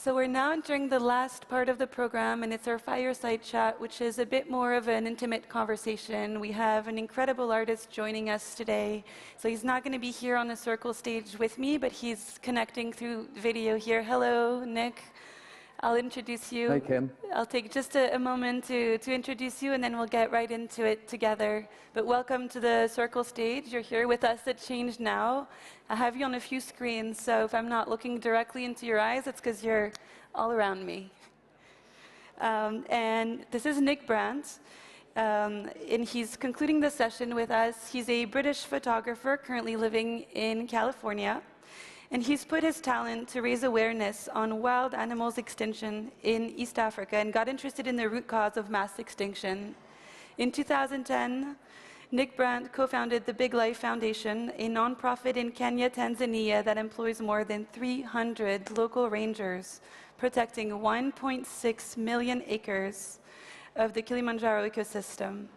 So we're now entering the last part of the program, and it's our fireside chat, which is a bit more of an intimate conversation. We have an incredible artist joining us today. So he's not going to be here on the circle stage with me, but he's connecting through video here. Hello, Nick. I'll introduce you. Hi, Kim. I'll take just a moment to introduce you, and then we'll get right into it together. But welcome to the circle stage. You're here with us at ChangeNOW. I have you on a few screens, so if I'm not looking directly into your eyes, it's because you're all around me. And this is Nick Brandt, and he's concluding the session with us. He's a British photographer currently living in California. And he's put his talent to raise awareness on wild animals extinction in East Africa and got interested in the root cause of mass extinction. In 2010, Nick Brandt co-founded the Big Life Foundation, a nonprofit in Kenya, Tanzania that employs more than 300 local rangers, protecting 1.6 million acres of the Kilimanjaro ecosystem.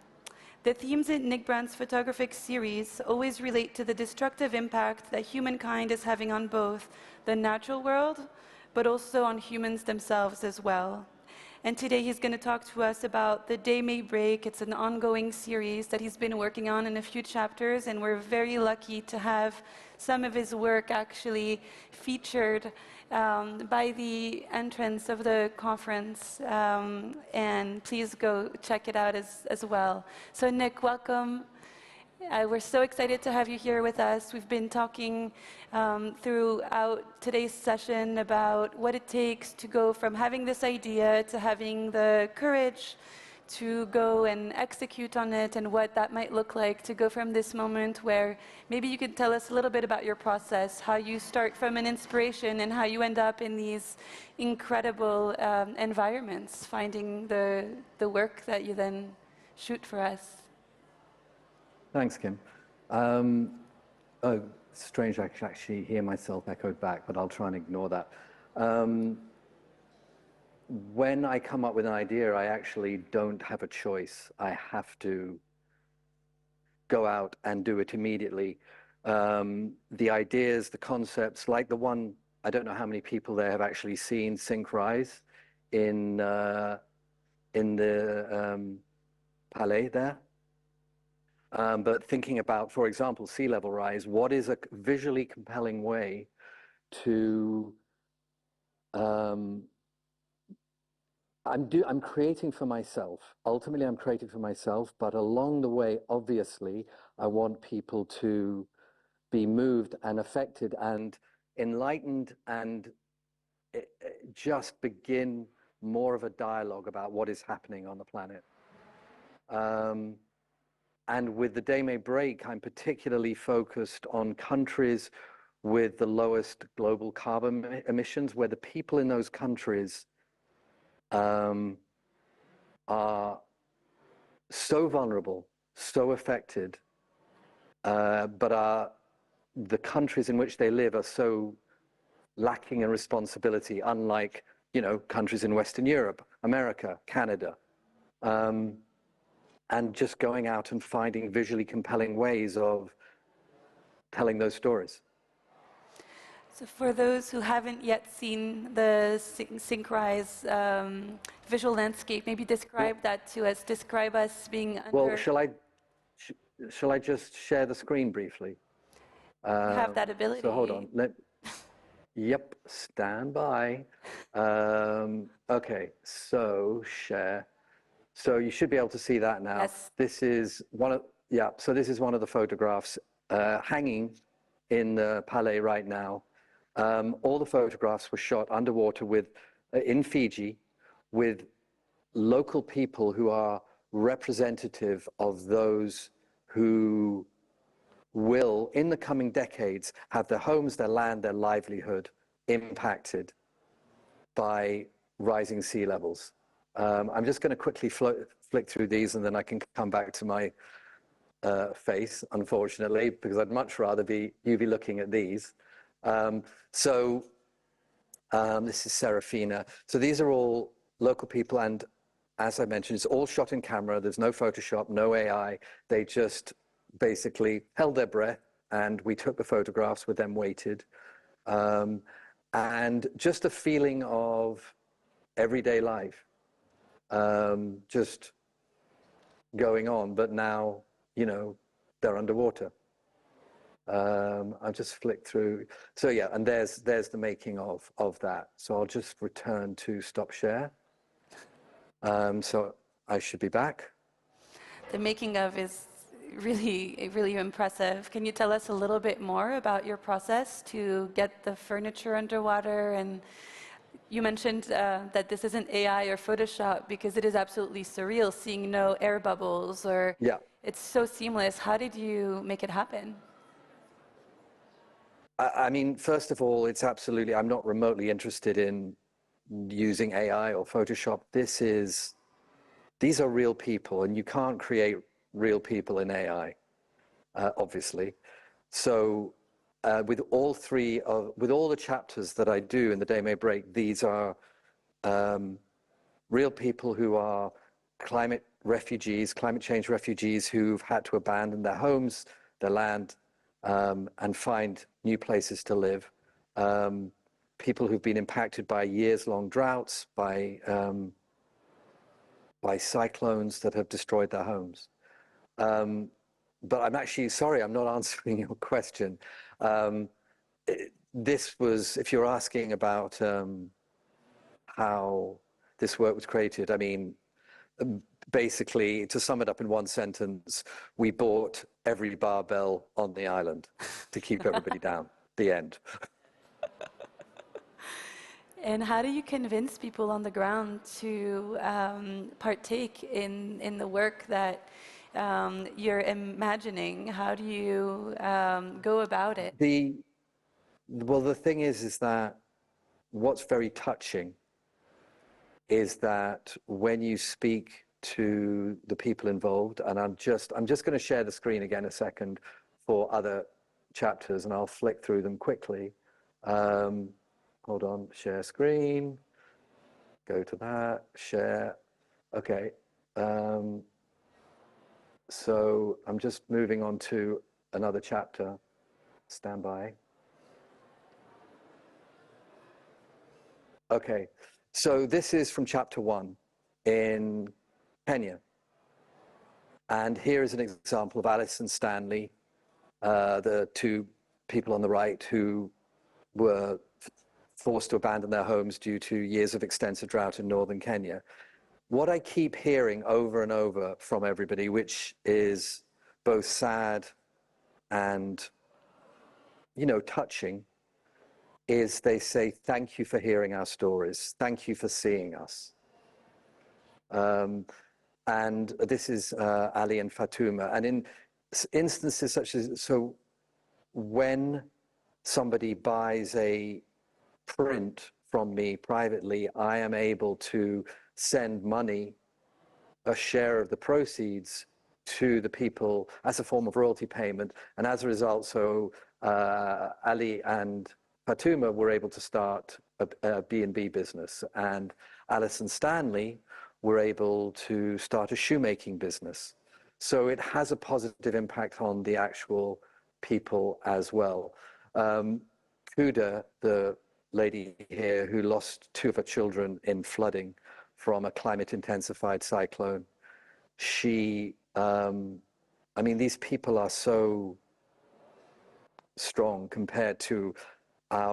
The themes in Nick Brandt's photographic series always relate to the destructive impact that humankind is having on both the natural world, but also on humans themselves as well. And today he's going to talk to us about The Day May Break. It's an ongoing series that he's been working on in a few chapters, and we're very lucky to have some of his work actually featured by the entrance of the conference, and please go check it out as well. So Nick, welcome. We're so excited to have you here with us. We've been talking throughout today's session about what it takes to go from having this idea to having the courage to go and execute on it, and what that might look like to go from this moment where maybe you could tell us a little bit about your process, how you start from an inspiration and how you end up in these incredible environments, finding the work that you then shoot for us. Thanks, Kim. Oh, strange, I can actually hear myself echoed back, but I'll try and ignore that. When I come up with an idea, I actually don't have a choice. I have to go out and do it immediately. The ideas, the concepts, like the one, I don't know how many people there have actually seen Sink Rise in the Palais there. But thinking about, for example, sea level rise, what is a visually compelling way to I'm creating for myself. Ultimately, I'm creating for myself, but along the way, obviously, I want people to be moved and affected and enlightened and just begin more of a dialogue about what is happening on the planet. And with The Day May Break, I'm particularly focused on countries with the lowest global carbon emissions, where the people in those countries are so vulnerable, so affected, but the countries in which they live are so lacking in responsibility, unlike, you know, countries in Western Europe, America, Canada. And just going out and finding visually compelling ways of telling those stories. So for those who haven't yet seen the Sink Rise visual landscape, maybe describe that to us. Describe us being under... Well, shall I just share the screen briefly? You have that ability. So hold on. Yep, stand by. Okay, so share. So you should be able to see that now. Yes. This is one of this is one of the photographs hanging in the Palais right now. All the photographs were shot underwater in Fiji with local people who are representative of those who will, in the coming decades, have their homes, their land, their livelihood impacted by rising sea levels. I'm just going to quickly flick through these, and then I can come back to my face, unfortunately, because I'd much rather you be looking at these. This is Serafina. So these are all local people, and as I mentioned, it's all shot in camera. There's no Photoshop, no AI. They just basically held their breath, and we took the photographs with them weighted. and just a feeling of everyday life, just going on, but now, you know, they're underwater. I'll just flick through. So yeah, and there's the making of that. So I'll just return to stop share. So I should be back. The making of is really impressive. Can you tell us a little bit more about your process to get the furniture underwater? And you mentioned that this isn't AI or Photoshop, because it is absolutely surreal seeing no air bubbles, or Yeah. it's so seamless. How did you make it happen? I mean, first of all, it's absolutely, I'm not remotely interested in using AI or Photoshop. These are real people, and you can't create real people in AI, obviously. So with all the chapters that I do in The Day May Break, these are real people who are climate change refugees who've had to abandon their homes, their land, and find new places to live. People who've been impacted by years-long droughts, by cyclones that have destroyed their homes. But I'm actually sorry, I'm not answering your question. This was, if you're asking about how this work was created, I mean, basically, to sum it up in one sentence, we bought every barbell on the island to keep everybody down. The end. And how do you convince people on the ground to partake in the work that you're imagining? How do you go about it? Well, the thing is that what's very touching is that when you speak to the people involved, and I'm just going to share the screen again a second for other chapters, and I'll flick through them quickly. Hold on, share screen, go to that, share, okay. So I'm just moving on to another chapter, stand by. Okay, so this is from chapter 1 in Kenya. And here is an example of Alice and Stanley, the two people on the right who were forced to abandon their homes due to years of extensive drought in northern Kenya. What I keep hearing over and over from everybody, which is both sad and, you know, touching, is they say, thank you for hearing our stories. Thank you for seeing us. And this is Ali and Fatuma. And in instances such as, so when somebody buys a print from me privately, I am able to send money, a share of the proceeds, to the people as a form of royalty payment. And as a result, so Ali and Fatuma were able to start a B&B business, and Alice and Stanley were able to start a shoemaking business. So it has a positive impact on the actual people as well. Kuda, the lady here who lost 2 of her children in flooding from a climate-intensified cyclone, she, I mean, these people are so strong compared to,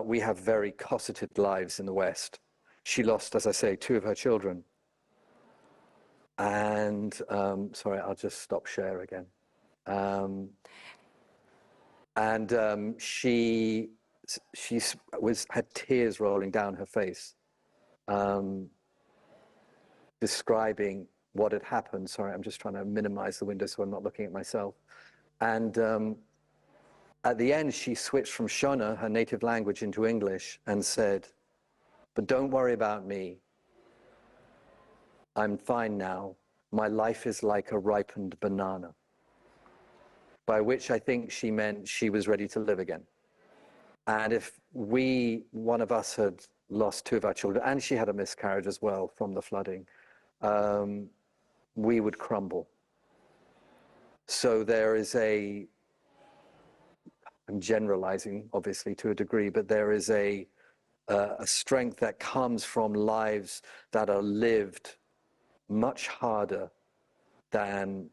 we have very cosseted lives in the West. She lost, as I say, 2 of her children. And, sorry, I'll just stop share again. She had tears rolling down her face, describing what had happened. Sorry, I'm just trying to minimize the window so I'm not looking at myself. And at the end, she switched from Shona, her native language, into English and said, "But don't worry about me. I'm fine now. My life is like a ripened banana." By which I think she meant she was ready to live again. And if one of us had lost 2 of our children, and she had a miscarriage as well from the flooding, we would crumble. So there is I'm generalizing obviously to a degree, but there is a a strength that comes from lives that are lived much harder than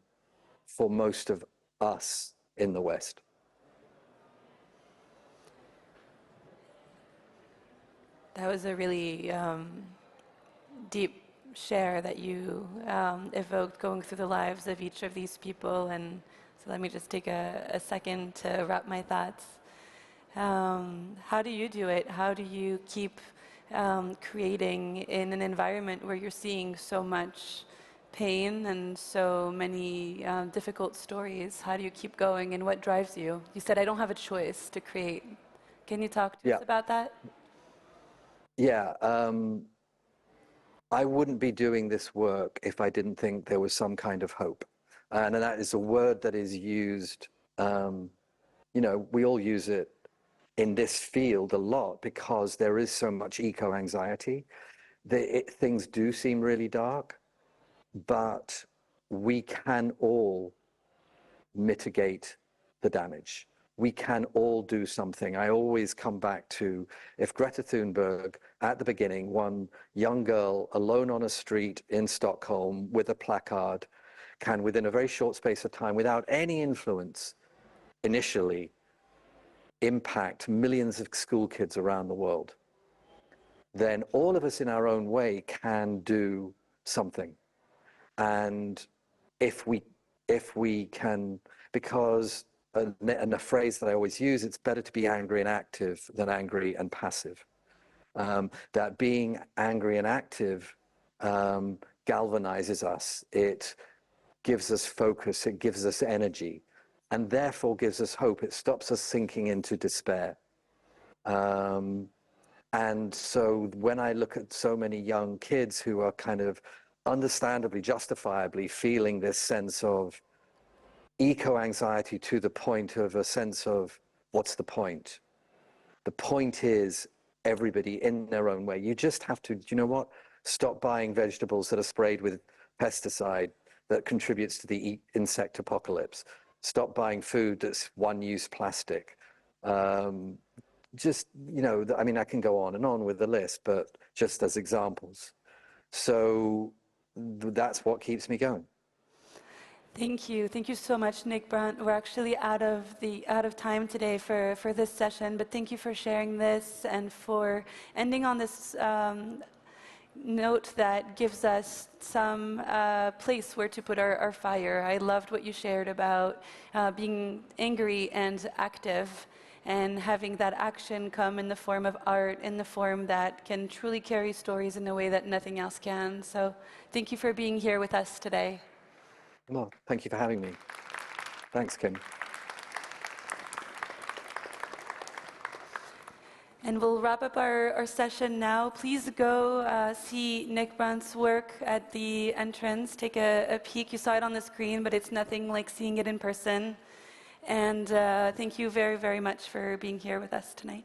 for most of us in the West. That was a really deep share that you evoked, going through the lives of each of these people. And so let me just take a second to wrap my thoughts. How do you do it? How do you keep creating in an environment where you're seeing so much pain and so many difficult stories? How do you keep going, and what drives you? You said, I don't have a choice to create. Can you talk to us about that? Yeah. I wouldn't be doing this work if I didn't think there was some kind of hope. And that is a word that is used, you know, we all use it in this field a lot because there is so much eco-anxiety. Things do seem really dark, but we can all mitigate the damage. We can all do something. I always come back to, if Greta Thunberg, at the beginning, one young girl alone on a street in Stockholm with a placard, can within a very short space of time, without any influence initially, impact millions of school kids around the world, then all of us in our own way can do something. And if we can, because, and a phrase that I always use, it's better to be angry and active than angry and passive. That being angry and active galvanizes us. It gives us focus, it gives us energy, and therefore gives us hope. It stops us sinking into despair. And so when I look at so many young kids who are kind of understandably, justifiably feeling this sense of eco-anxiety to the point of a sense of, what's the point? The point is everybody in their own way. You just have to, you know what? Stop buying vegetables that are sprayed with pesticide that contributes to the insect apocalypse. Stop buying food that's one-use plastic. Just, you know, I mean, I can go on and on with the list, but just as examples. So that's what keeps me going. Thank you. Thank you so much, Nick Brandt. We're actually out of time today for this session, but thank you for sharing this and for ending on this note that gives us some place where to put our fire. I loved what you shared about being angry and active, and having that action come in the form of art, in the form that can truly carry stories in a way that nothing else can. So thank you for being here with us today. Well, thank you for having me. Thanks, Kim. And we'll wrap up our session now. Please go see Nick Brandt's work at the entrance. Take a peek. You saw it on the screen, but it's nothing like seeing it in person. And thank you very, very much for being here with us tonight.